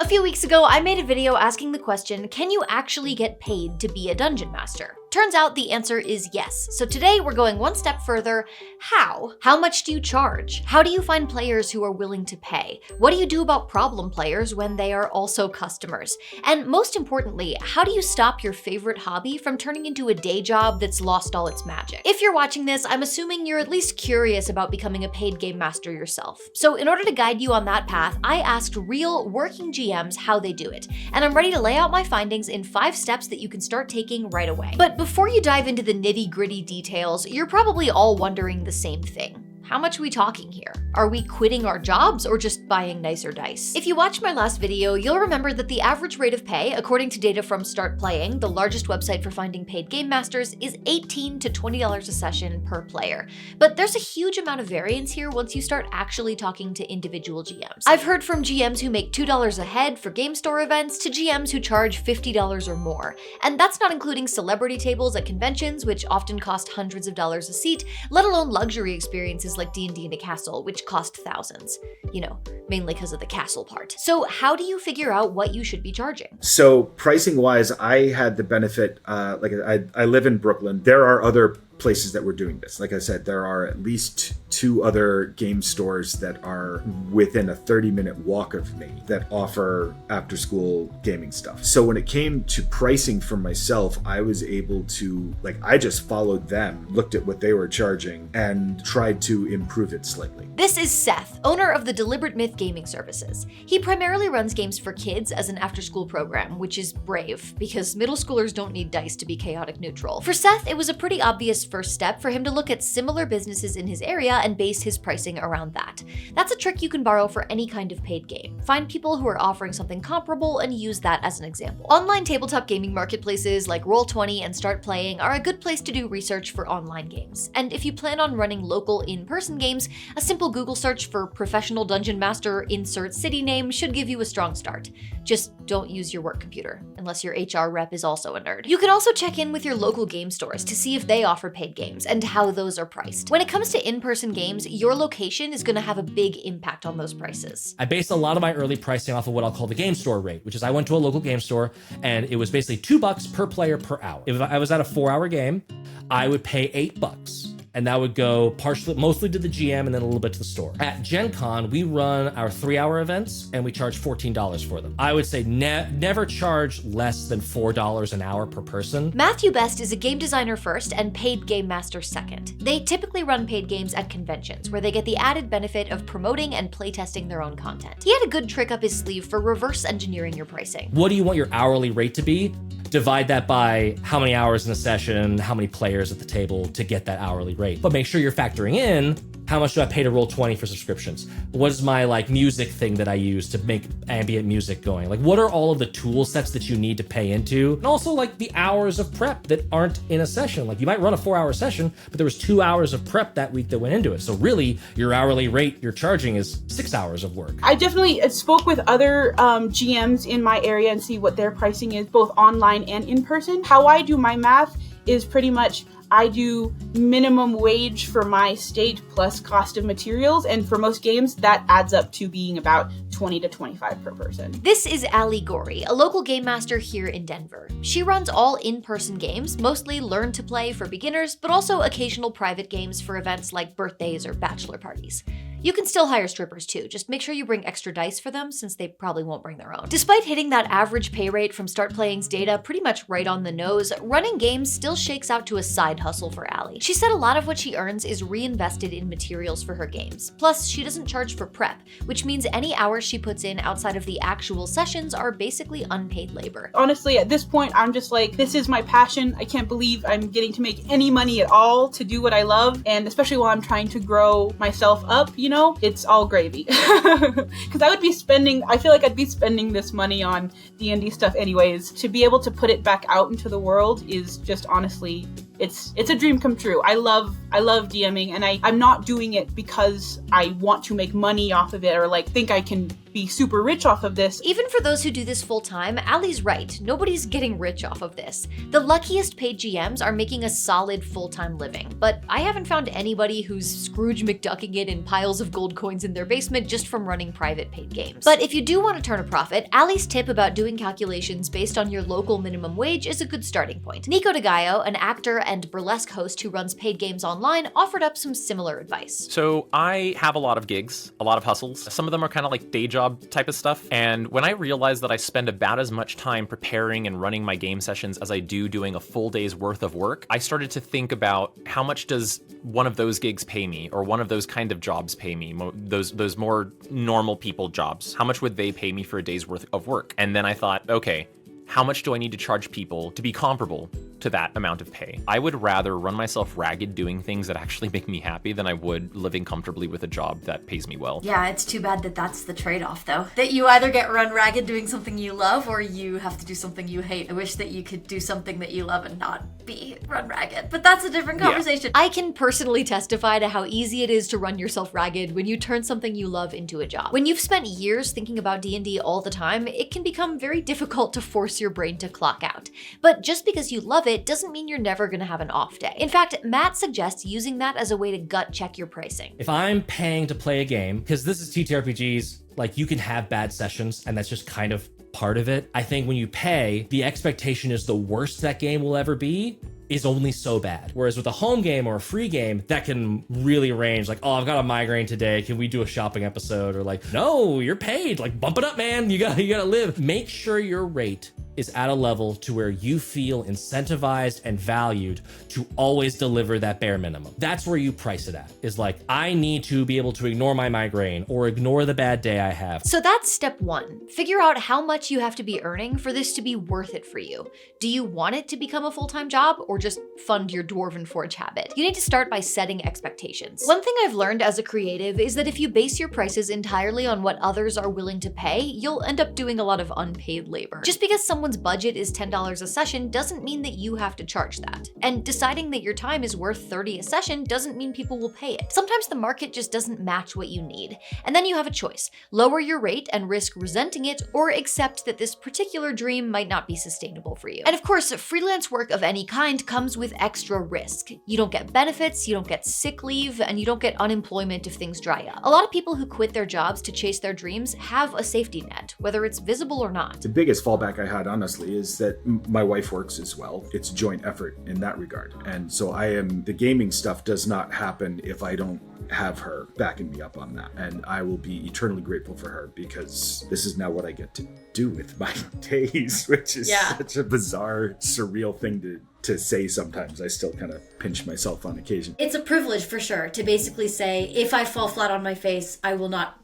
few weeks ago, I made a video asking the question, can you actually get paid to be a dungeon master? Turns out the answer is yes. So today we're going one step further. How? How much do you charge? How do you find players who are willing to pay? What do you do about problem players when they are also customers? And most importantly, how do you stop your favorite hobby from turning into a day job that's lost all its magic? If you're watching this, I'm assuming you're at least curious about becoming a paid game master yourself. So in order to guide you on that path, I asked real working GMs how they do it. And I'm ready to lay out my findings in 5 steps that you can start taking right away. But before you dive into the nitty-gritty details, you're probably all wondering the same thing. How much are we talking here? Are we quitting our jobs or just buying nicer dice? If you watched my last video, you'll remember that the average rate of pay, according to data from Start Playing, the largest website for finding paid game masters, is $18 to $20 a session per player. But there's a huge amount of variance here once you start actually talking to individual GMs. I've heard from GMs who make $2 a head for game store events to GMs who charge $50 or more. And that's not including celebrity tables at conventions, which often cost hundreds of dollars a seat, let alone luxury experiences like D&D in a castle, which cost thousands. You know, mainly because of the castle part. So how do you figure out what you should be charging? So pricing wise, I had the benefit, I live in Brooklyn. There are other places that were doing this. Like I said, there are at least 2 other game stores that are within a 30-minute walk of me that offer after-school gaming stuff. So when it came to pricing for myself, I was able to, I just followed them, looked at what they were charging, and tried to improve it slightly. This is Seth, owner of the Deliberate Myth Gaming Services. He primarily runs games for kids as an after-school program, which is brave, because middle schoolers don't need dice to be chaotic neutral. For Seth, it was a pretty obvious first step for him to look at similar businesses in his area and base his pricing around that. That's a trick you can borrow for any kind of paid game. Find people who are offering something comparable and use that as an example. Online tabletop gaming marketplaces like Roll20 and Start Playing are a good place to do research for online games. And if you plan on running local in-person games, a simple Google search for professional dungeon master insert city name should give you a strong start. Just don't use your work computer, unless your HR rep is also a nerd. You can also check in with your local game stores to see if they offer paid games and how those are priced. When it comes to in-person games, your location is going to have a big impact on those prices. I based a lot of my early pricing off of what I'll call the game store rate, which is I went to a local game store and it was basically $2 per player per hour. If I was at a 4-hour game, I would pay $8. And that would go mostly to the GM and then a little bit to the store. At Gen Con, we run our 3-hour events and we charge $14 for them. I would say never charge less than $4 an hour per person. Matthew Best is a game designer first and paid game master second. They typically run paid games at conventions where they get the added benefit of promoting and playtesting their own content. He had a good trick up his sleeve for reverse engineering your pricing. What do you want your hourly rate to be? Divide that by how many hours in a session, how many players at the table to get that hourly rate. But make sure you're factoring in how much do I pay to Roll20 for subscriptions? What is my music thing that I use to make ambient music going? What are all of the tool sets that you need to pay into? And also the hours of prep that aren't in a session. You might run a 4-hour session, but there was 2 hours of prep that week that went into it. So really your hourly rate you're charging is 6 hours of work. I definitely spoke with other GMs in my area and see what their pricing is, both online and in person. How I do my math is pretty much I do minimum wage for my state plus cost of materials, and for most games, that adds up to being about $20 to $25 per person. This is ALLIE, a local game master here in Denver. She runs all in-person games, mostly learn to play for beginners, but also occasional private games for events like birthdays or bachelor parties. You can still hire strippers too, just make sure you bring extra dice for them since they probably won't bring their own. Despite hitting that average pay rate from Start Playing's data pretty much right on the nose, running games still shakes out to a side hustle for ALLIE. She said a lot of what she earns is reinvested in materials for her games. Plus, she doesn't charge for prep, which means any hours she puts in outside of the actual sessions are basically unpaid labor. Honestly, at this point, I'm just this is my passion. I can't believe I'm getting to make any money at all to do what I love, and especially while I'm trying to grow myself up, it's all gravy. Because I feel like I'd be spending this money on D&D stuff anyways. To be able to put it back out into the world is just honestly, it's a dream come true. I love DMing, and I'm not doing it because I want to make money off of it or think I can be super rich off of this. Even for those who do this full-time, Allie's right. Nobody's getting rich off of this. The luckiest paid GMs are making a solid full-time living, but I haven't found anybody who's Scrooge McDucking it in piles of gold coins in their basement just from running private paid games. But if you do want to turn a profit, Allie's tip about doing calculations based on your local minimum wage is a good starting point. NICO, an actor and burlesque host who runs paid games online, offered up some similar advice. So I have a lot of gigs, a lot of hustles. Some of them are kind of like day job type of stuff. And when I realized that I spend about as much time preparing and running my game sessions as I do doing a full day's worth of work, I started to think about how much does one of those gigs pay me, or one of those kind of jobs pay me, those more normal people jobs. How much would they pay me for a day's worth of work? And then I thought, okay, how much do I need to charge people to be comparable to that amount of pay? I would rather run myself ragged doing things that actually make me happy than I would living comfortably with a job that pays me well. Yeah, it's too bad that that's the trade-off, though. That you either get run ragged doing something you love, or you have to do something you hate. I wish that you could do something that you love and not be run ragged, but that's a different conversation. I can personally testify to how easy it is to run yourself ragged when you turn something you love into a job. When you've spent years thinking about D&D all the time, it can become very difficult to force your brain to clock out. But just because you love it doesn't mean you're never gonna have an off day. In fact, Matt suggests using that as a way to gut check your pricing. If I'm paying to play a game, because this is TTRPGs, like you can have bad sessions and that's just kind of part of it. I think when you pay, the expectation is the worst that game will ever be is only so bad. Whereas with a home game or a free game, that can really range. Like, oh, I've got a migraine today. Can we do a shopping episode? Or like, no, you're paid. Like, bump it up, man. You gotta live. Make sure your rate is at a level to where you feel incentivized and valued to always deliver that bare minimum. That's where you price it at, is like, I need to be able to ignore my migraine or ignore the bad day I have. So that's step one. Figure out how much you have to be earning for this to be worth it for you. Do you want it to become a full-time job or just fund your Dwarven Forge habit? You need to start by setting expectations. One thing I've learned as a creative is that if you base your prices entirely on what others are willing to pay, you'll end up doing a lot of unpaid labor. Just because someone's budget is $10 a session doesn't mean that you have to charge that. And deciding that your time is worth $30 a session doesn't mean people will pay it. Sometimes the market just doesn't match what you need. And then you have a choice. Lower your rate and risk resenting it, or accept that this particular dream might not be sustainable for you. And of course, freelance work of any kind comes with extra risk. You don't get benefits, you don't get sick leave, and you don't get unemployment if things dry up. A lot of people who quit their jobs to chase their dreams have a safety net, whether it's visible or not. The biggest fallback I had, honestly, is that my wife works as well. It's a joint effort in that regard. And so the gaming stuff does not happen if I don't have her backing me up on that. And I will be eternally grateful for her, because this is now what I get to do with my days, which is such a bizarre, surreal thing to say sometimes. I still kind of pinch myself on occasion. It's a privilege for sure to basically say, if I fall flat on my face, I will not,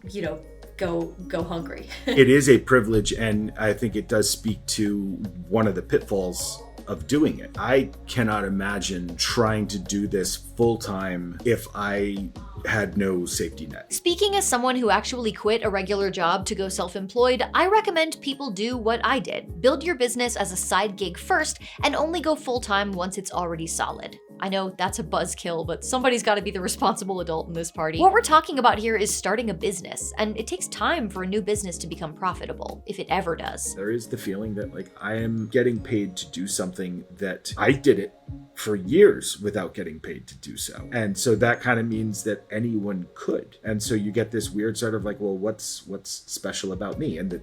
go hungry. It is a privilege, and I think it does speak to one of the pitfalls of doing it. I cannot imagine trying to do this full time if I had no safety net. Speaking as someone who actually quit a regular job to go self-employed, I recommend people do what I did. Build your business as a side gig first and only go full-time once it's already solid. I know that's a buzzkill, but somebody's got to be the responsible adult in this party. What we're talking about here is starting a business, and it takes time for a new business to become profitable, if it ever does. There is the feeling that I am getting paid to do something that I did it for years without getting paid to do so. And so that kind of means that anyone could. And so you get this weird sort of well, what's special about me? And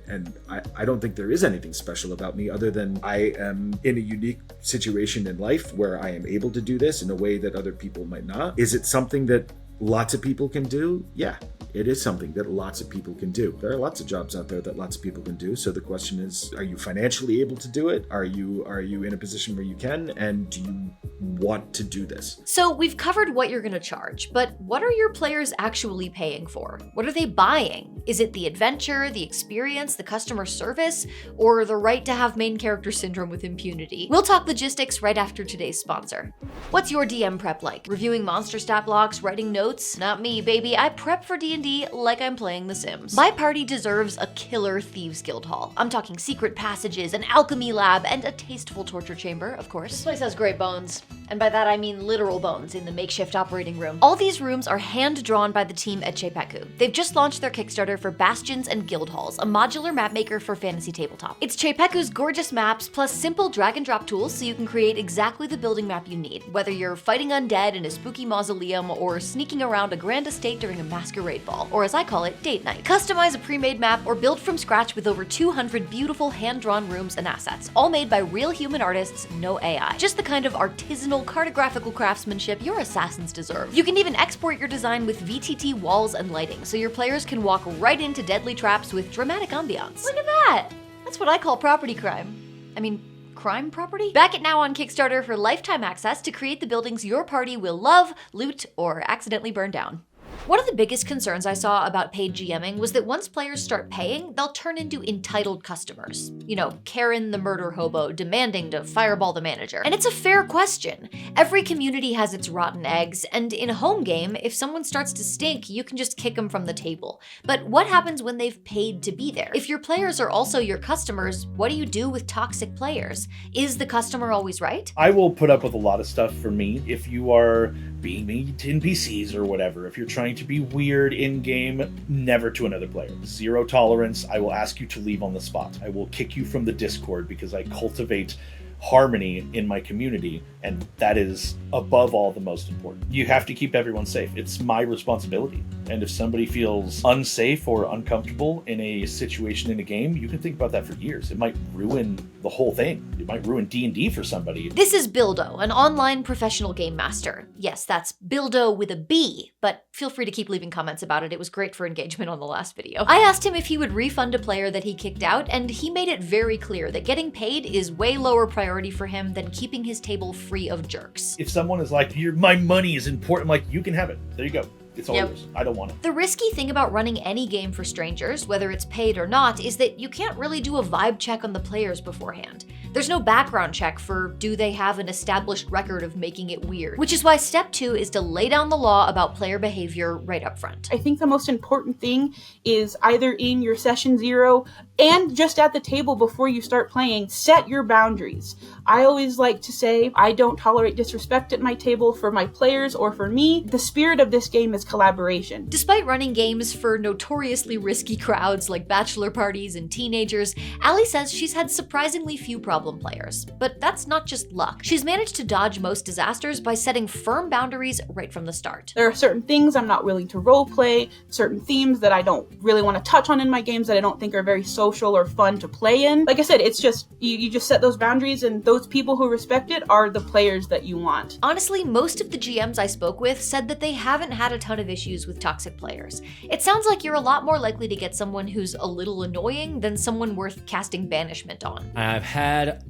I don't think there is anything special about me other than I am in a unique situation in life where I am able to do this in a way that other people might not. Is it something that lots of people can do? Yeah, it is something that lots of people can do. There are lots of jobs out there that lots of people can do. So the question is, are you financially able to do it? Are you in a position where you can? And do you want to do this? So we've covered what you're going to charge, but what are your players actually paying for? What are they buying? Is it the adventure, the experience, the customer service, or the right to have main character syndrome with impunity? We'll talk logistics right after today's sponsor. What's your DM prep like? Reviewing monster stat blocks, writing notes? Not me, baby. I prep for D&D like I'm playing The Sims. My party deserves a killer Thieves Guild hall. I'm talking secret passages, an alchemy lab, and a tasteful torture chamber, of course. This place has great bones. And by that I mean literal bones in the makeshift operating room. All these rooms are hand-drawn by the team at Czepeku. They've just launched their Kickstarter Kickstarter for Bastions and Guild Halls, a modular map maker for fantasy tabletop. It's Czepeku's gorgeous maps plus simple drag and drop tools so you can create exactly the building map you need, whether you're fighting undead in a spooky mausoleum or sneaking around a grand estate during a masquerade ball, or as I call it, date night. Customize a pre-made map or build from scratch with over 200 beautiful hand-drawn rooms and assets, all made by real human artists, no AI. Just the kind of artisanal cartographical craftsmanship your assassins deserve. You can even export your design with VTT walls and lighting, so your players can walk right into deadly traps with dramatic ambiance. Look at that! That's what I call property crime. I mean, crime property? Back it now on Kickstarter for lifetime access to create the buildings your party will love, loot, or accidentally burn down. One of the biggest concerns I saw about paid GMing was that once players start paying, they'll turn into entitled customers. You know, Karen the murder hobo demanding to fireball the manager. And it's a fair question. Every community has its rotten eggs, and in a home game, if someone starts to stink, you can just kick them from the table. But what happens when they've paid to be there? If your players are also your customers, what do you do with toxic players? Is the customer always right? I will put up with a lot of stuff for me. If you are being mean to NPCs or whatever, if you're trying to be weird in-game, never to another player. Zero tolerance. I will ask you to leave on the spot. I will kick you from the Discord because I cultivate harmony in my community, and that is above all the most important. You have to keep everyone safe. It's my responsibility. And if somebody feels unsafe or uncomfortable in a situation in a game, you can think about that for years. It might ruin the whole thing. It might ruin D&D for somebody. This is BILLDOW, an online professional game master. Yes, that's BILLDOW with a B, but feel free to keep leaving comments about it. It was great for engagement on the last video. I asked him if he would refund a player that he kicked out, and he made it very clear that getting paid is way lower priority for him than keeping his table free of jerks. If someone is like, my money is important, I'm like, you can have it. There you go. It's all yours. I don't want it. The risky thing about running any game for strangers, whether it's paid or not, is that you can't really do a vibe check on the players beforehand. There's no background check for do they have an established record of making it weird, which is why step 2 is to lay down the law about player behavior right up front. I think the most important thing is either in your session 0 and just at the table before you start playing, set your boundaries. I always like to say, I don't tolerate disrespect at my table for my players or for me. The spirit of this game is collaboration. Despite running games for notoriously risky crowds like bachelor parties and teenagers, ALLIE says she's had surprisingly few problem players. But that's not just luck. She's managed to dodge most disasters by setting firm boundaries right from the start. There are certain things I'm not willing to roleplay, certain themes that I don't really want to touch on in my games that I don't think are very social or fun to play in. Like I said, it's just, you just set those boundaries, and those people who respect it are the players that you want. Honestly, most of the GMs I spoke with said that they haven't had a ton of issues with toxic players. It sounds like you're a lot more likely to get someone who's a little annoying than someone worth casting banishment on.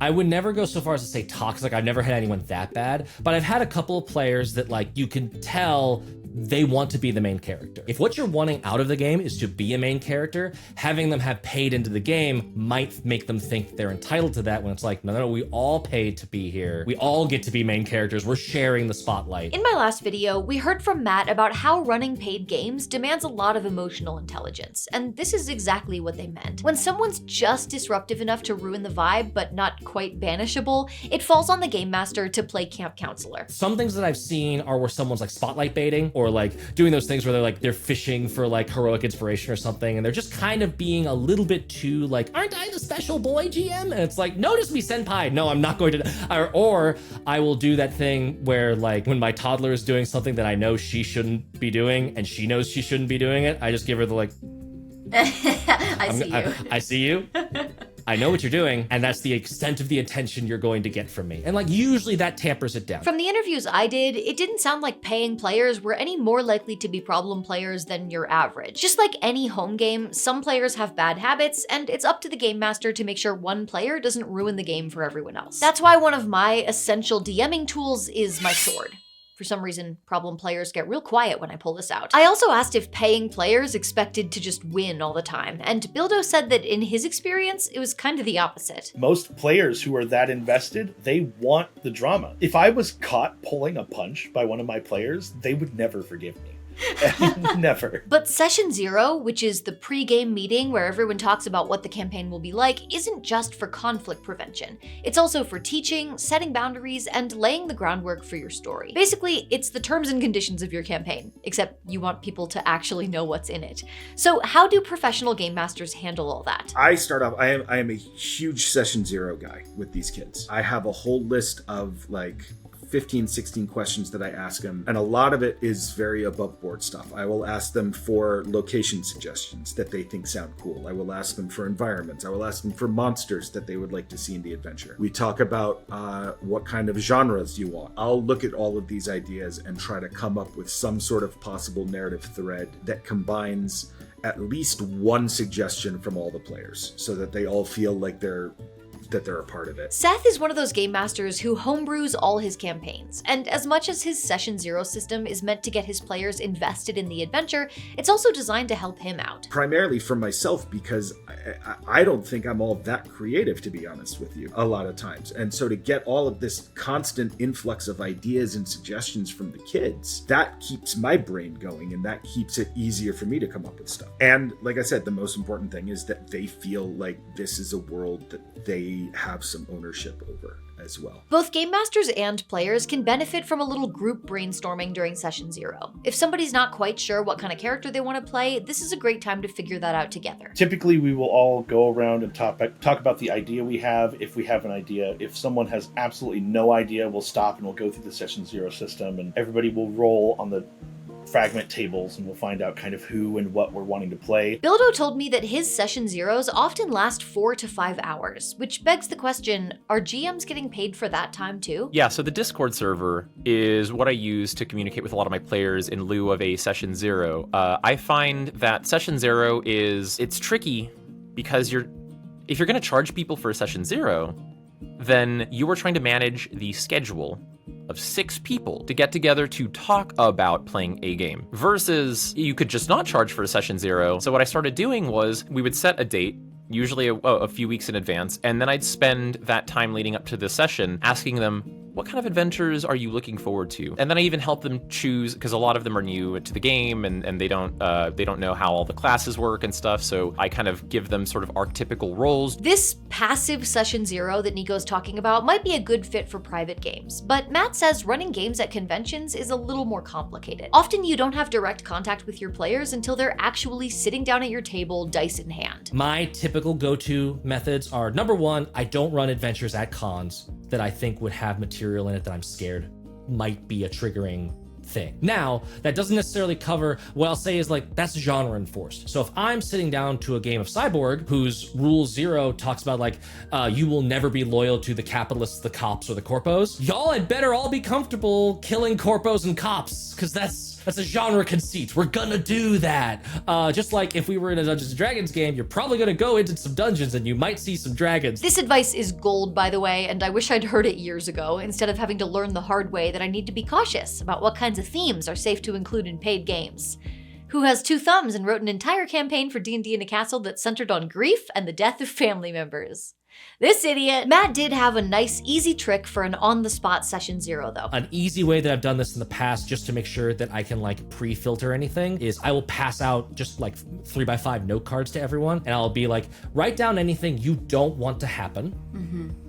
I would never go so far as to say toxic. I've never had anyone that bad, but I've had a couple of players that like you can tell they want to be the main character. If what you're wanting out of the game is to be a main character, having them have paid into the game might make them think they're entitled to that when it's like, no, we all paid to be here. We all get to be main characters. We're sharing the spotlight. In my last video, we heard from Matt about how running paid games demands a lot of emotional intelligence, and this is exactly what they meant. When someone's just disruptive enough to ruin the vibe, but not quite banishable, it falls on the game master to play camp counselor. Some things that I've seen are where someone's like spotlight baiting, or like doing those things where they're fishing for like heroic inspiration or something, and they're just kind of being a little bit too like, aren't I the special boy GM? And it's like, notice me senpai. No, I'm not going to. Or I will do that thing where like when my toddler is doing something that I know she shouldn't be doing and she knows she shouldn't be doing it, I just give her the like, I see you. I know what you're doing, and that's the extent of the attention you're going to get from me. And like usually that tampers it down. From the interviews I did, it didn't sound like paying players were any more likely to be problem players than your average. Just like any home game, some players have bad habits, and it's up to the game master to make sure one player doesn't ruin the game for everyone else. That's why one of my essential DMing tools is my sword. For some reason, problem players get real quiet when I pull this out. I also asked if paying players expected to just win all the time, and BILLDOW said that in his experience, it was kind of the opposite. Most players who are that invested, they want the drama. If I was caught pulling a punch by one of my players, they would never forgive me. Never. But Session 0, which is the pre-game meeting where everyone talks about what the campaign will be like, isn't just for conflict prevention. It's also for teaching, setting boundaries, and laying the groundwork for your story. Basically, it's the terms and conditions of your campaign, except you want people to actually know what's in it. So how do professional game masters handle all that? I start off, I am a huge Session 0 guy with these kids. I have a whole list of like 15, 16 questions that I ask them, and a lot of it is very above board stuff. I will ask them for location suggestions that they think sound cool. I will ask them for environments. I will ask them for monsters that they would like to see in the adventure. We talk about what kind of genres you want. I'll look at all of these ideas and try to come up with some sort of possible narrative thread that combines at least one suggestion from all the players so that they all feel like they're a part of it. Seth is one of those game masters who homebrews all his campaigns, and as much as his Session 0 system is meant to get his players invested in the adventure, it's also designed to help him out. Primarily for myself, because I don't think I'm all that creative, to be honest with you, a lot of times. And so to get all of this constant influx of ideas and suggestions from the kids, that keeps my brain going, and that keeps it easier for me to come up with stuff. And like I said, the most important thing is that they feel like this is a world that they have some ownership over as well. Both game masters and players can benefit from a little group brainstorming during Session 0. If somebody's not quite sure what kind of character they want to play, this is a great time to figure that out together. Typically, we will all go around and talk about the idea we have, if we have an idea. If someone has absolutely no idea, we'll stop and we'll go through the Session 0 system, and everybody will roll on the fragment tables, and we'll find out kind of who and what we're wanting to play. BILLDOW told me that his Session 0s often last 4 to 5 hours, which begs the question, are GMs getting paid for that time too? Yeah, so the Discord server is what I use to communicate with a lot of my players in lieu of a Session 0. I find that Session 0 it's tricky because if you're going to charge people for a Session 0, then you are trying to manage the schedule of 6 people to get together to talk about playing a game, versus you could just not charge for a Session 0. So what I started doing was we would set a date, usually a few weeks in advance, and then I'd spend that time leading up to the session asking them, what kind of adventures are you looking forward to? And then I even help them choose, because a lot of them are new to the game and they don't know how all the classes work and stuff, so I kind of give them sort of archetypical roles. This passive Session 0 that Nico's talking about might be a good fit for private games, but Matt says running games at conventions is a little more complicated. Often you don't have direct contact with your players until they're actually sitting down at your table, dice in hand. My typical go-to methods are, number one, I don't run adventures at cons that I think would have material in it that I'm scared might be a triggering thing. Now, that doesn't necessarily cover, what I'll say is like, that's genre enforced. So if I'm sitting down to a game of Cyborg whose rule 0 talks about like, you will never be loyal to the capitalists, the cops, or the corpos, y'all had better all be comfortable killing corpos and cops, because that's a genre conceit. We're gonna do that. Just like if we were in a Dungeons & Dragons game, you're probably gonna go into some dungeons and you might see some dragons. This advice is gold, by the way, and I wish I'd heard it years ago, instead of having to learn the hard way that I need to be cautious about what kinds of themes are safe to include in paid games. Who has 2 thumbs and wrote an entire campaign for D&D in a Castle that centered on grief and the death of family members. This idiot. Matt did have a nice, easy trick for an on-the-spot Session 0, though. An easy way that I've done this in the past, just to make sure that I can like pre-filter anything, is I will pass out just like 3x5 note cards to everyone, and I'll be like, write down anything you don't want to happen,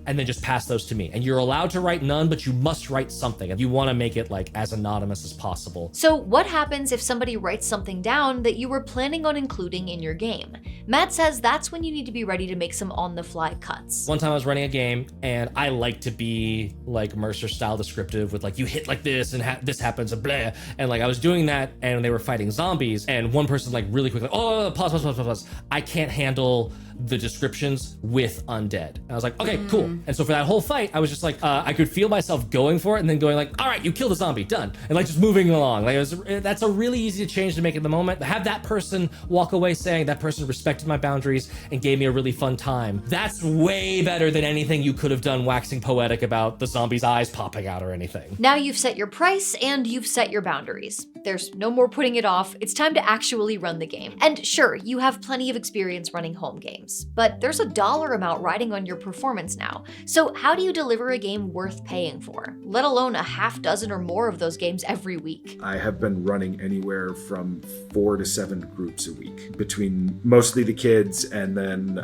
and then just pass those to me. And you're allowed to write none, but you must write something, and you want to make it like as anonymous as possible. So what happens if somebody writes something down that you were planning on including in your game? Matt says that's when you need to be ready to make some on-the-fly cuts. One time I was running a game, and I like to be like Mercer style descriptive with like, you hit like this and this happens and blah. And like I was doing that, and they were fighting zombies, and one person like really quickly, oh, pause. I can't handle the descriptions with undead. And I was like, okay, cool. And so for that whole fight, I was just like, I could feel myself going for it and then going like, all right, you killed a zombie, done. And like just moving along. Like that's a really easy change to make in the moment. Have that person walk away saying that person respected my boundaries and gave me a really fun time. That's way better than anything you could have done waxing poetic about the zombie's eyes popping out or anything. Now you've set your price and you've set your boundaries. There's no more putting it off. It's time to actually run the game. And sure, you have plenty of experience running home games. games, but there's a dollar amount riding on your performance now. So how do you deliver a game worth paying for, let alone a half dozen or more of those games every week? I have been running anywhere from 4 to 7 groups a week, between mostly the kids and then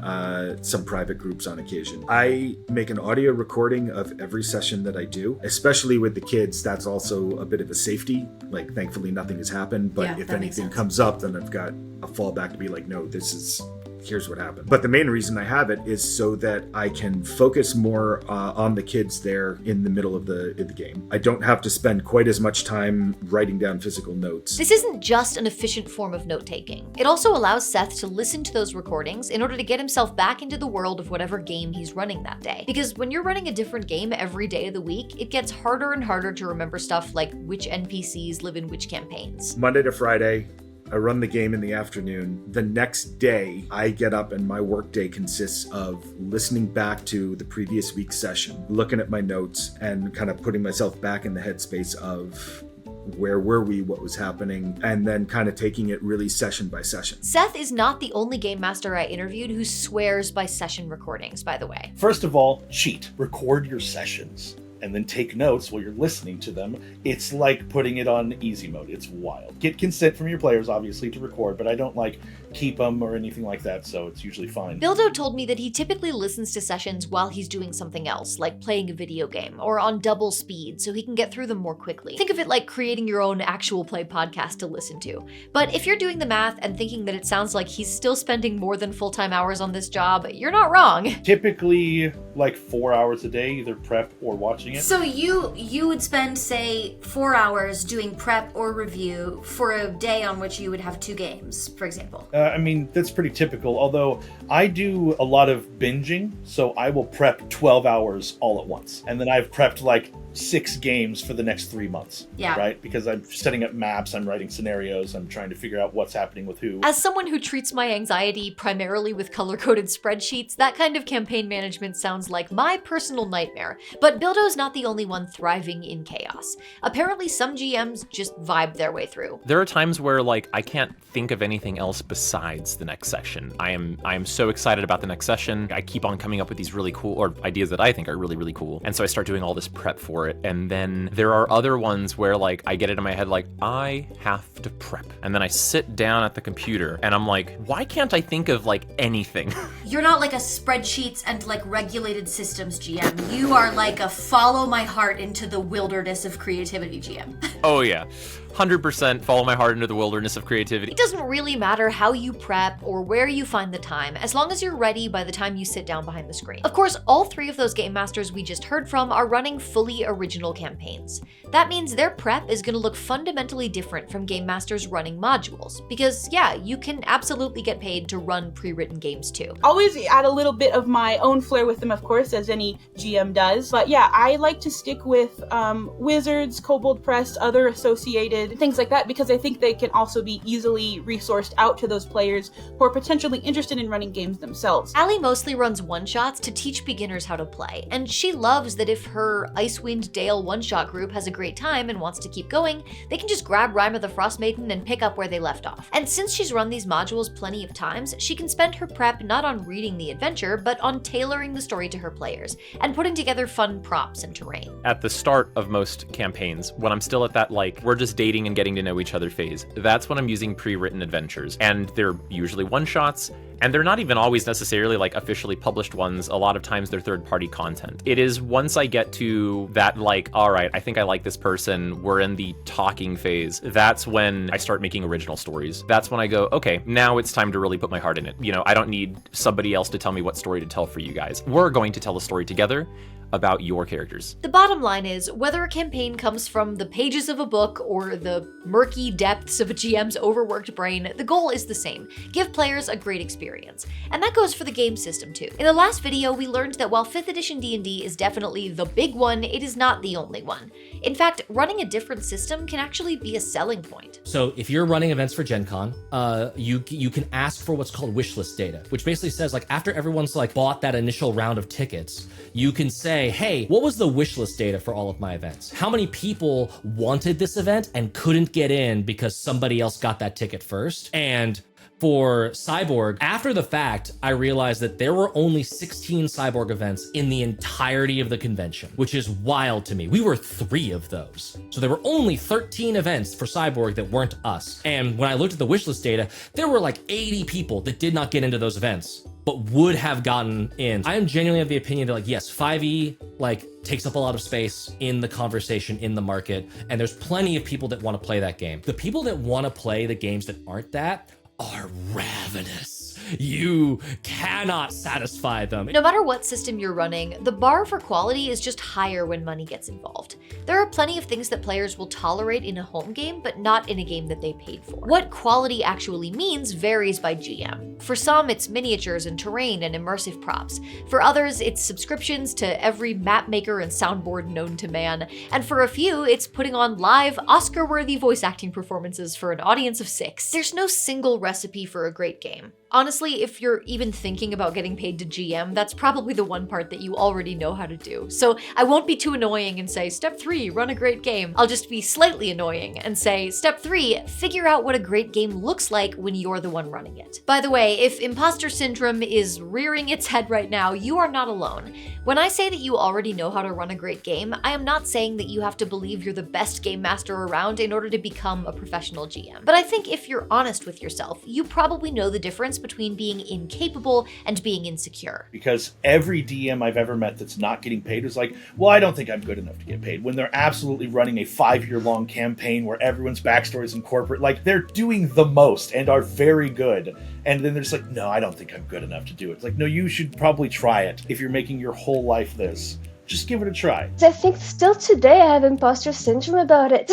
some private groups on occasion. I make an audio recording of every session that I do, especially with the kids. That's also a bit of a safety. Like, thankfully nothing has happened, but Yeah, if that makes anything sense. comes up, then I've got a fallback to be like, no, here's what happened. But the main reason I have it is so that I can focus more on the kids there in the middle of the game. I don't have to spend quite as much time writing down physical notes. This isn't just an efficient form of note-taking. It also allows Seth to listen to those recordings in order to get himself back into the world of whatever game he's running that day. Because when you're running a different game every day of the week, it gets harder and harder to remember stuff like which NPCs live in which campaigns. Monday to Friday, I run the game in the afternoon. The next day, I get up and my workday consists of listening back to the previous week's session, looking at my notes, and kind of putting myself back in the headspace of where were we, what was happening, and then kind of taking it really session by session. Seth is not the only game master I interviewed who swears by session recordings, by the way. First of all, cheat. Record your sessions and then take notes while you're listening to them. It's like putting it on easy mode. It's wild. Get consent from your players, obviously, to record, but I don't keep them or anything like that, so it's usually fine. BILLDOW told me that he typically listens to sessions while he's doing something else, like playing a video game, or on double speed, so he can get through them more quickly. Think of it like creating your own actual play podcast to listen to. But if you're doing the math and thinking that it sounds like he's still spending more than full-time hours on this job, you're not wrong. Typically 4 hours a day, either prep or watching it. So you would spend, say, 4 hours doing prep or review for a day on which you would have 2 games, for example. That's pretty typical, although I do a lot of binging, so I will prep 12 hours all at once. And then I've prepped 6 games for the next 3 months. Yeah. Right? Because I'm setting up maps, I'm writing scenarios, I'm trying to figure out what's happening with who. As someone who treats my anxiety primarily with color-coded spreadsheets, that kind of campaign management sounds like my personal nightmare. But BILLDOW's not the only one thriving in chaos. Apparently some GMs just vibe their way through. There are times where I can't think of anything else besides the next session. I am so excited about the next session. I keep on coming up with these really cool, or ideas that I think are really, really cool. And so I start doing all this prep for it. And then there are other ones where I get it in my head, I have to prep. And then I sit down at the computer and I'm like, why can't I think of anything? You're not like a spreadsheets and regulated systems GM. You are like a follow my heart into the wilderness of creativity GM. Oh yeah. 100% follow my heart into the wilderness of creativity. It doesn't really matter how you prep or where you find the time, as long as you're ready by the time you sit down behind the screen. Of course, all 3 of those game masters we just heard from are running fully original campaigns. That means their prep is going to look fundamentally different from game masters running modules, because yeah, you can absolutely get paid to run pre-written games too. Always add a little bit of my own flair with them, of course, as any GM does. But yeah, I like to stick with Wizards, Kobold Press, other associated things like that, because I think they can also be easily resourced out to those players who are potentially interested in running games themselves. ALLIE mostly runs one-shots to teach beginners how to play, and she loves that if her Icewind Dale one-shot group has a great time and wants to keep going, they can just grab Rime of the Frost Maiden and pick up where they left off. And since she's run these modules plenty of times, she can spend her prep not on reading the adventure, but on tailoring the story to her players, and putting together fun props and terrain. At the start of most campaigns, when I'm still at that we're just dating and getting to know each other phase, that's when I'm using pre-written adventures. And they're usually one-shots, and they're not even always necessarily officially published ones. A lot of times they're third-party content. It is once I get to that all right, I think I like this person, we're in the talking phase, that's when I start making original stories. That's when I go, okay, now it's time to really put my heart in it. I don't need somebody else to tell me what story to tell for you guys. We're going to tell a story together about your characters. The bottom line is, whether a campaign comes from the pages of a book or the murky depths of a GM's overworked brain, the goal is the same: give players a great experience. And that goes for the game system too. In the last video, we learned that while 5th edition D&D is definitely the big one, it is not the only one. In fact, running a different system can actually be a selling point. So if you're running events for Gen Con, you can ask for what's called wishlist data, which basically says after everyone's bought that initial round of tickets, you can say, hey, what was the wish list data for all of my events? How many people wanted this event and couldn't get in because somebody else got that ticket first? And For Cyborg, after the fact, I realized that there were only 16 Cyborg events in the entirety of the convention, which is wild to me. We were 3 of those. So there were only 13 events for Cyborg that weren't us. And when I looked at the wishlist data, there were like 80 people that did not get into those events, but would have gotten in. I am genuinely of the opinion that like, yes, 5e like takes up a lot of space in the conversation, in the market, and there's plenty of people that want to play that game. The people that want to play the games that aren't that are ravenous. You cannot satisfy them. No matter what system you're running, the bar for quality is just higher when money gets involved. There are plenty of things that players will tolerate in a home game, but not in a game that they paid for. What quality actually means varies by GM. For some, it's miniatures and terrain and immersive props. For others, it's subscriptions to every map maker and soundboard known to man. And for a few, it's putting on live, Oscar-worthy voice acting performances for an audience of 6. There's no single recipe for a great game. Honestly, if you're even thinking about getting paid to GM, that's probably the one part that you already know how to do. So I won't be too annoying and say, step 3, run a great game. I'll just be slightly annoying and say, step 3, figure out what a great game looks like when you're the one running it. By the way, if imposter syndrome is rearing its head right now, you are not alone. When I say that you already know how to run a great game, I am not saying that you have to believe you're the best game master around in order to become a professional GM. But I think if you're honest with yourself, you probably know the difference between being incapable and being insecure. Because every DM I've ever met that's not getting paid is like, well, I don't think I'm good enough to get paid. When they're absolutely running a 5-year-long campaign where everyone's backstory is in corporate, like they're doing the most and are very good. And then they're just like, no, I don't think I'm good enough to do it. It's like, no, you should probably try it. If you're making your whole life this, just give it a try. I think still today I have imposter syndrome about it.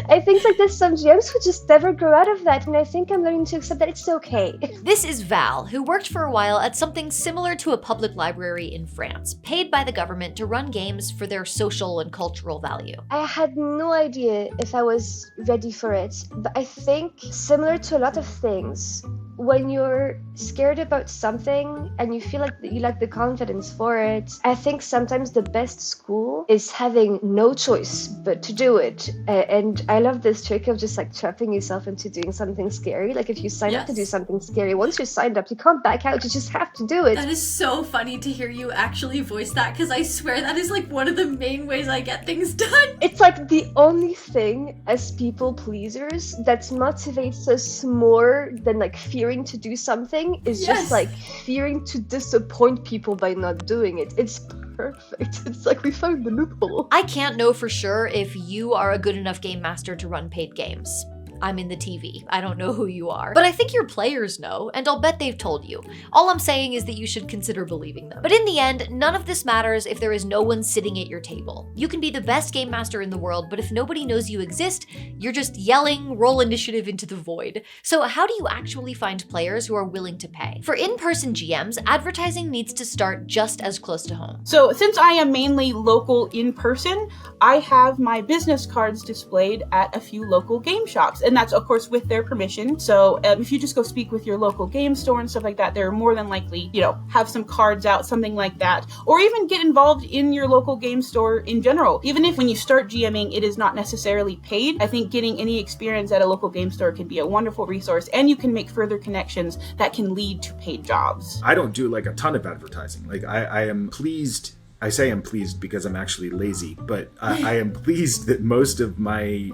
I think like there's some GMs who just never grow out of that, and I think I'm learning to accept that it's okay. This is Val, who worked for a while at something similar to a public library in France, paid by the government to run games for their social and cultural value. I had no idea if I was ready for it, but I think similar to a lot of things, when you're scared about something and you feel like you lack the confidence for it, I think sometimes the best school is having no choice but to do it. And I love this trick of just like trapping yourself into doing something scary. Like if you sign up to do something scary, once you're signed up, you can't back out, you just have to do it. That is so funny to hear you actually voice that, because I swear that is like one of the main ways I get things done. It's like the only thing as people pleasers that motivates us more than like fearing to do something is just like fearing to disappoint people by not doing it. It's perfect. It's like we found the loophole. I can't know for sure if you are a good enough game master to run paid games. I'm in the TV. I don't know who you are. But I think your players know, and I'll bet they've told you. All I'm saying is that you should consider believing them. But in the end, none of this matters if there is no one sitting at your table. You can be the best game master in the world, but if nobody knows you exist, you're just yelling roll initiative into the void. So how do you actually find players who are willing to pay? For in-person GMs, advertising needs to start just as close to home. So since I am mainly local in person, I have my business cards displayed at a few local game shops. And that's, of course, with their permission. So if you just go speak with your local game store and stuff like that, they're more than likely, have some cards out, something like that. Or even get involved in your local game store in general. Even if when you start GMing, it is not necessarily paid, I think getting any experience at a local game store can be a wonderful resource, and you can make further connections that can lead to paid jobs. I don't do like a ton of advertising. Like I am pleased. I say I'm pleased because I'm actually lazy, but I am pleased that most of my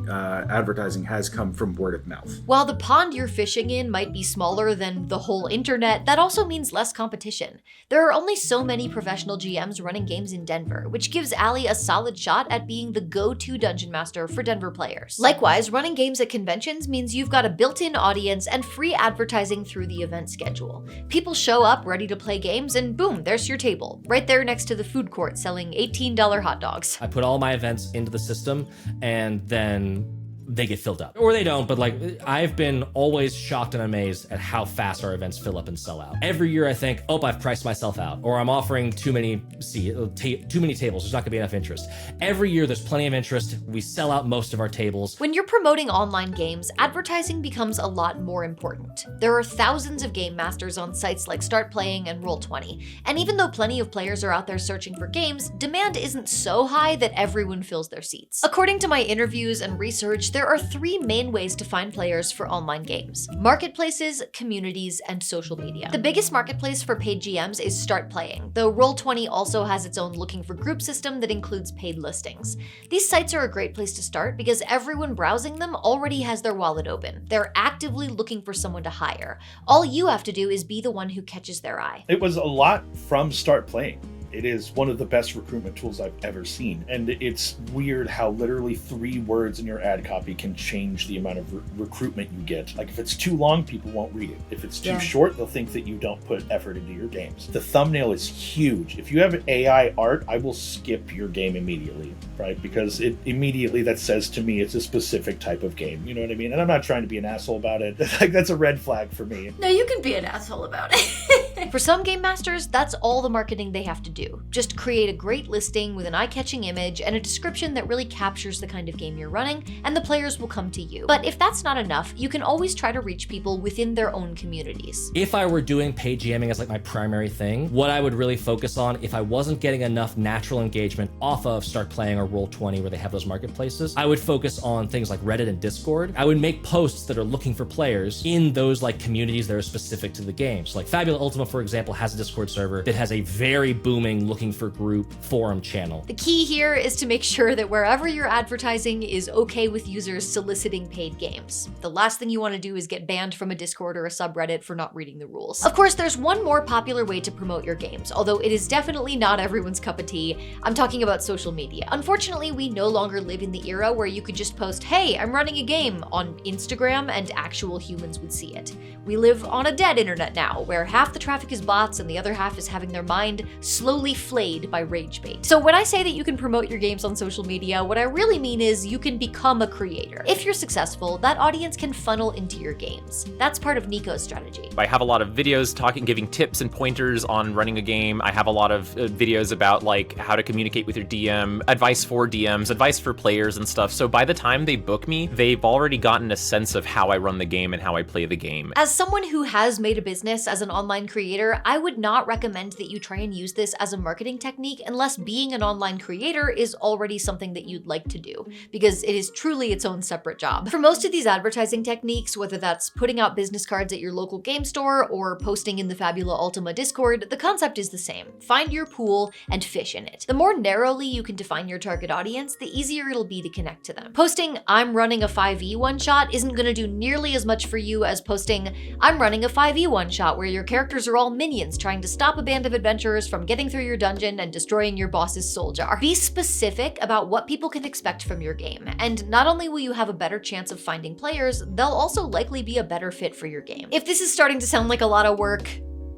advertising has come from word of mouth. While the pond you're fishing in might be smaller than the whole internet, that also means less competition. There are only so many professional GMs running games in Denver, which gives ALLIE a solid shot at being the go-to dungeon master for Denver players. Likewise, running games at conventions means you've got a built-in audience and free advertising through the event schedule. People show up ready to play games and boom, there's your table, right there next to the food court selling $18 hot dogs. I put all my events into the system and then they get filled up. Or they don't, but like I've been always shocked and amazed at how fast our events fill up and sell out. Every year I think, oh, I've priced myself out, or I'm offering too many tables, there's not gonna be enough interest. Every year there's plenty of interest, we sell out most of our tables. When you're promoting online games, advertising becomes a lot more important. There are thousands of game masters on sites like Start Playing and Roll20, and even though plenty of players are out there searching for games, demand isn't so high that everyone fills their seats. According to my interviews and research, there There are three main ways to find players for online games: marketplaces, communities, and social media. The biggest marketplace for paid GMs is Start Playing, though Roll20 also has its own looking for group system that includes paid listings. These sites are a great place to start because everyone browsing them already has their wallet open. They're actively looking for someone to hire. All you have to do is be the one who catches their eye. It was a lot from Start Playing. It is one of the best recruitment tools I've ever seen. And it's weird how literally 3 words in your ad copy can change the amount of recruitment you get. Like if it's too long, people won't read it. If it's too short, they'll think that you don't put effort into your games. The thumbnail is huge. If you have AI art, I will skip your game immediately, right? Because it immediately that says to me it's a specific type of game. You know what I mean? And I'm not trying to be an asshole about it. Like that's a red flag for me. No, you can be an asshole about it. For some game masters, that's all the marketing they have to do. Just create a great listing with an eye-catching image and a description that really captures the kind of game you're running, and the players will come to you. But if that's not enough, you can always try to reach people within their own communities. If I were doing paid GMing as like my primary thing, what I would really focus on, if I wasn't getting enough natural engagement off of Start Playing or Roll20 where they have those marketplaces, I would focus on things like Reddit and Discord. I would make posts that are looking for players in those like communities that are specific to the game. So like Fabula Ultima, for example, has a Discord server that has a very booming looking for group forum channel. The key here is to make sure that wherever you're advertising is okay with users soliciting paid games. The last thing you want to do is get banned from a Discord or a subreddit for not reading the rules. Of course, there's one more popular way to promote your games, although it is definitely not everyone's cup of tea. I'm talking about social media. Unfortunately, we no longer live in the era where you could just post, "Hey, I'm running a game" on Instagram and actual humans would see it. We live on a dead internet now, where half the traffic is bots and the other half is having their mind slowly flayed by rage bait. So when I say that you can promote your games on social media, what I really mean is you can become a creator. If you're successful, that audience can funnel into your games. That's part of NICO's strategy. I have a lot of videos giving tips and pointers on running a game. I have a lot of videos about like how to communicate with your DM, advice for DMs, advice for players and stuff. So by the time they book me, they've already gotten a sense of how I run the game and how I play the game. As someone who has made a business as an online creator, I would not recommend that you try and use this as a marketing technique unless being an online creator is already something that you'd like to do, because it is truly its own separate job. For most of these advertising techniques, whether that's putting out business cards at your local game store or posting in the Fabula Ultima Discord, the concept is the same. Find your pool and fish in it. The more narrowly you can define your target audience, the easier it'll be to connect to them. Posting "I'm running a 5e one-shot" isn't going to do nearly as much for you as posting "I'm running a 5e one-shot" where your characters are all minions trying to stop a band of adventurers from getting through your dungeon and destroying your boss's soul jar. Be specific about what people can expect from your game, and not only will you have a better chance of finding players, they'll also likely be a better fit for your game. If this is starting to sound like a lot of work,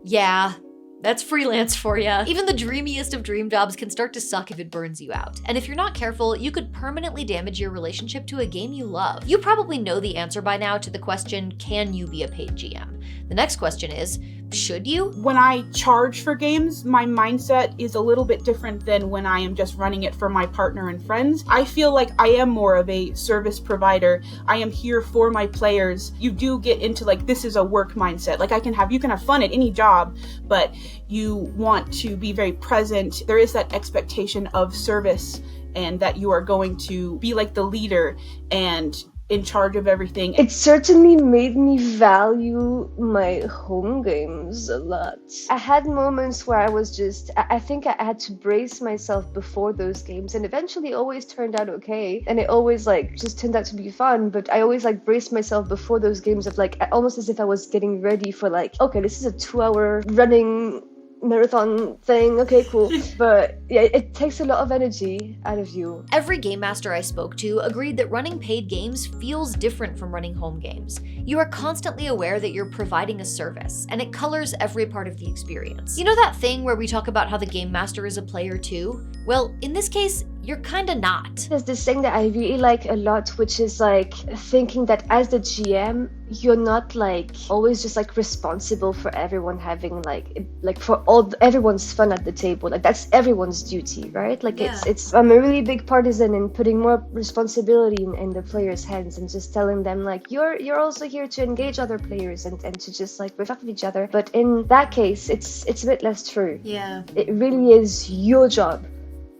yeah, that's freelance for ya. Even the dreamiest of dream jobs can start to suck if it burns you out. And if you're not careful, you could permanently damage your relationship to a game you love. You probably know the answer by now to the question, can you be a paid GM? The next question is, should you? When I charge for games, my mindset is a little bit different than when I am just running it for my partner and friends. I feel like I am more of a service provider. I am here for my players. You do get into like, this is a work mindset. Like you can have fun at any job, but you want to be very present. There is that expectation of service and that you are going to be like the leader and in charge of everything. It certainly made me value my home games a lot. I had moments where I think I had to brace myself before those games, and eventually it always turned out okay. And it always just turned out to be fun, but I always braced myself before those games of almost as if I was getting ready for okay, this is a 2-hour running marathon thing, okay, cool. But yeah, it takes a lot of energy out of you. Every game master I spoke to agreed that running paid games feels different from running home games. You are constantly aware that you're providing a service, and it colors every part of the experience. You know that thing where we talk about how the game master is a player too? Well, in this case, you're kinda not. There's this thing that I really like a lot, which is thinking that as the GM, you're not always just responsible for everyone having for everyone's fun at the table. That's everyone's duty, right? I'm a really big partisan in putting more responsibility in the players' hands and just telling them you're also here to engage other players and to just reflect with each other. But in that case, it's a bit less true. Yeah. It really is your job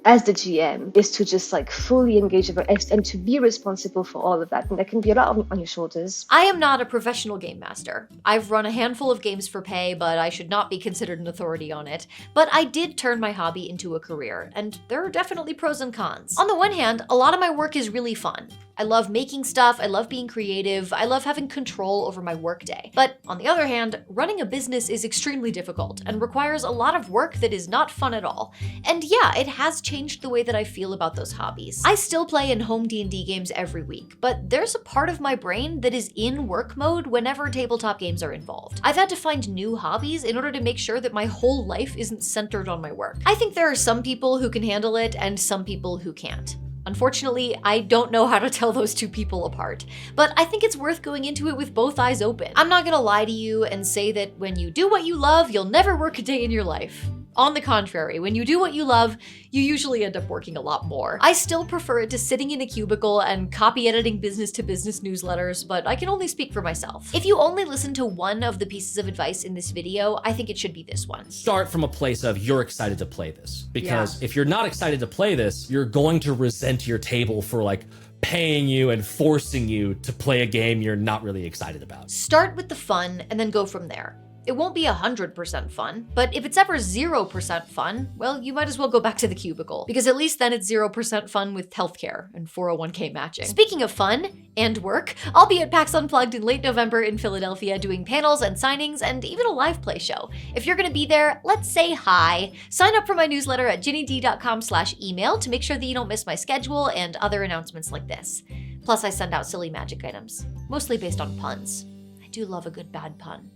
as the GM is to just like fully engage and to be responsible for all of that. And that can be a lot on your shoulders. I am not a professional game master. I've run a handful of games for pay, but I should not be considered an authority on it. But I did turn my hobby into a career, and there are definitely pros and cons. On the one hand, a lot of my work is really fun. I love making stuff, I love being creative, I love having control over my workday. But on the other hand, running a business is extremely difficult and requires a lot of work that is not fun at all. And yeah, it has changed the way that I feel about those hobbies. I still play in home D&D games every week, but there's a part of my brain that is in work mode whenever tabletop games are involved. I've had to find new hobbies in order to make sure that my whole life isn't centered on my work. I think there are some people who can handle it and some people who can't. Unfortunately, I don't know how to tell those two people apart, but I think it's worth going into it with both eyes open. I'm not gonna lie to you and say that when you do what you love, you'll never work a day in your life. On the contrary, when you do what you love, you usually end up working a lot more. I still prefer it to sitting in a cubicle and copy editing business-to-business newsletters, but I can only speak for myself. If you only listen to one of the pieces of advice in this video, I think it should be this one. Start from a place of you're excited to play this. Because if you're not excited to play this, you're going to resent your table for like paying you and forcing you to play a game you're not really excited about. Start with the fun and then go from there. It won't be 100% fun, but if it's ever 0% fun, well, you might as well go back to the cubicle, because at least then it's 0% fun with healthcare and 401k matching. Speaking of fun and work, I'll be at PAX Unplugged in late November in Philadelphia doing panels and signings and even a live play show. If you're gonna be there, let's say hi. Sign up for my newsletter at ginnyd.com/email to make sure that you don't miss my schedule and other announcements like this. Plus, I send out silly magic items, mostly based on puns. I do love a good bad pun.